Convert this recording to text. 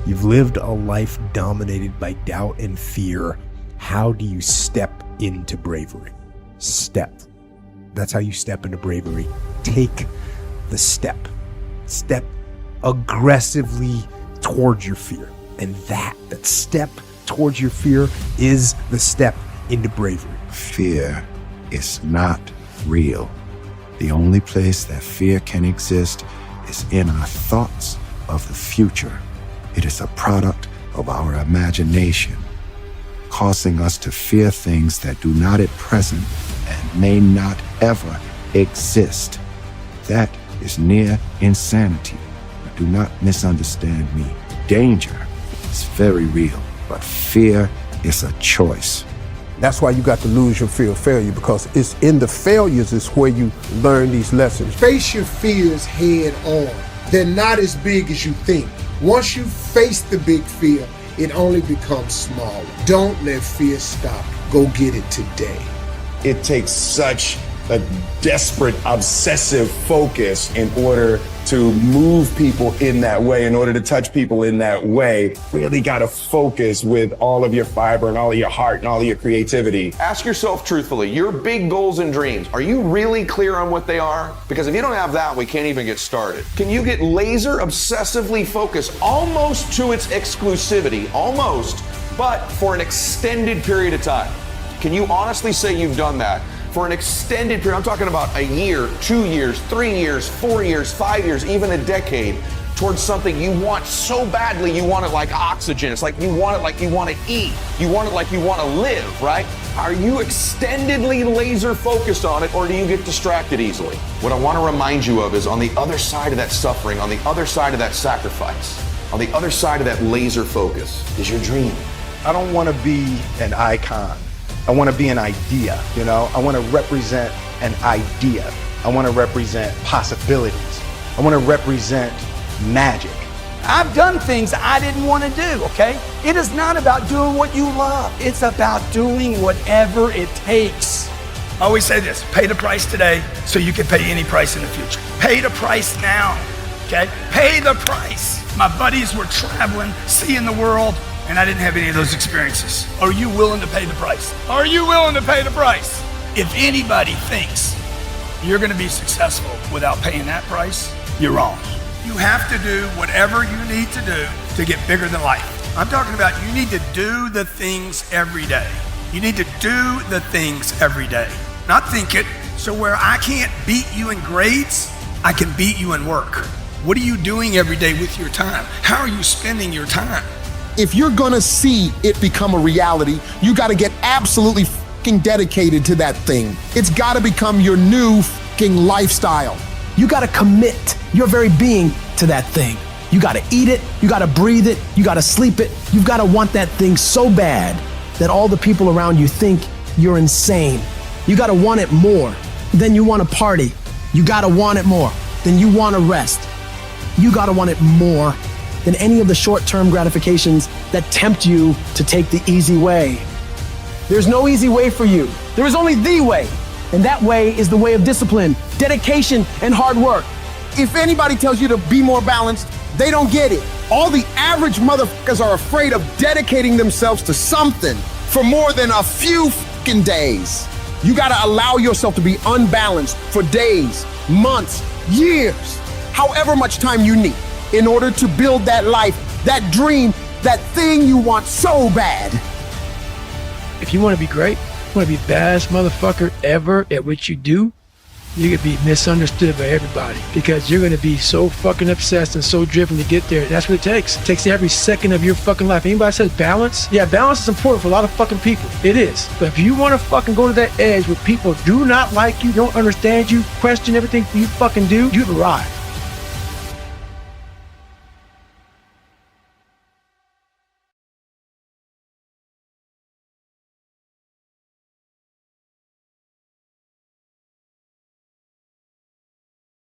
You've lived a life dominated by doubt and fear. How do you step into bravery? Step. That's how you step into bravery. Take the step. Step aggressively towards your fear. And that step towards your fear is the step into bravery. Fear is not real. The only place that fear can exist is in our thoughts of the future. It is a product of our imagination, causing us to fear things that do not at present and may not ever exist. That is near insanity. But do not misunderstand me. Danger is very real, but fear is a choice. That's why you got to lose your fear of failure, because it's in the failures is where you learn these lessons. Face your fears head on. They're not as big as you think. Once you face the big fear, it only becomes smaller. Don't let fear stop. Go get it today. It takes such a desperate, obsessive focus in order to move people in that way, in order to touch people in that way. Really got to focus with all of your fiber and all of your heart and all of your creativity. Ask yourself truthfully, your big goals and dreams, are you really clear on what they are? Because if you don't have that, we can't even get started. Can you get laser obsessively focused almost to its exclusivity, almost, but for an extended period of time? Can you honestly say you've done that? For an extended period, I'm talking about a year, 2 years, 3 years, 4 years, 5 years, even a decade, towards something you want so badly, you want it like oxygen. It's like you want it like you want to eat. You want it like you want to live, right? Are you extendedly laser focused on it, or do you get distracted easily? What I want to remind you of is on the other side of that suffering, on the other side of that sacrifice, on the other side of that laser focus is your dream. I don't want to be an icon. I want to be an idea, you know? I want to represent an idea. I want to represent possibilities. I want to represent magic. I've done things I didn't want to do, okay? It is not about doing what you love. It's about doing whatever it takes. I always say this, pay the price today so you can pay any price in the future. Pay the price now, okay? Pay the price. My buddies were traveling, seeing the world, and I didn't have any of those experiences. Are you willing to pay the price? Are you willing to pay the price? If anybody thinks you're gonna be successful without paying that price, you're wrong. You have to do whatever you need to do to get bigger than life. I'm talking about you need to do the things every day. You need to do the things every day, not think it. So where I can't beat you in grades, I can beat you in work. What are you doing every day with your time? How are you spending your time? If you're gonna see it become a reality, you gotta get absolutely fucking dedicated to that thing. It's gotta become your new fucking lifestyle. You gotta commit your very being to that thing. You gotta eat it, you gotta breathe it, you gotta sleep it. You've gotta want that thing so bad that all the people around you think you're insane. You gotta want it more than you wanna party. You gotta want it more than you wanna rest. You gotta want it more than any of the short-term gratifications that tempt you to take the easy way. There's no easy way for you. There is only the way. And that way is the way of discipline, dedication, and hard work. If anybody tells you to be more balanced, they don't get it. All the average motherfuckers are afraid of dedicating themselves to something for more than a few fucking days. You gotta allow yourself to be unbalanced for days, months, years, however much time you need, in order to build that life, that dream, that thing you want so bad. If you want to be great, you want to be the baddest motherfucker ever at what you do, you're going to be misunderstood by everybody because you're going to be so fucking obsessed and so driven to get there. That's what it takes. It takes every second of your fucking life. Anybody says balance? Yeah, balance is important for a lot of fucking people. It is. But if you want to fucking go to that edge where people do not like you, don't understand you, question everything you fucking do, you've arrived.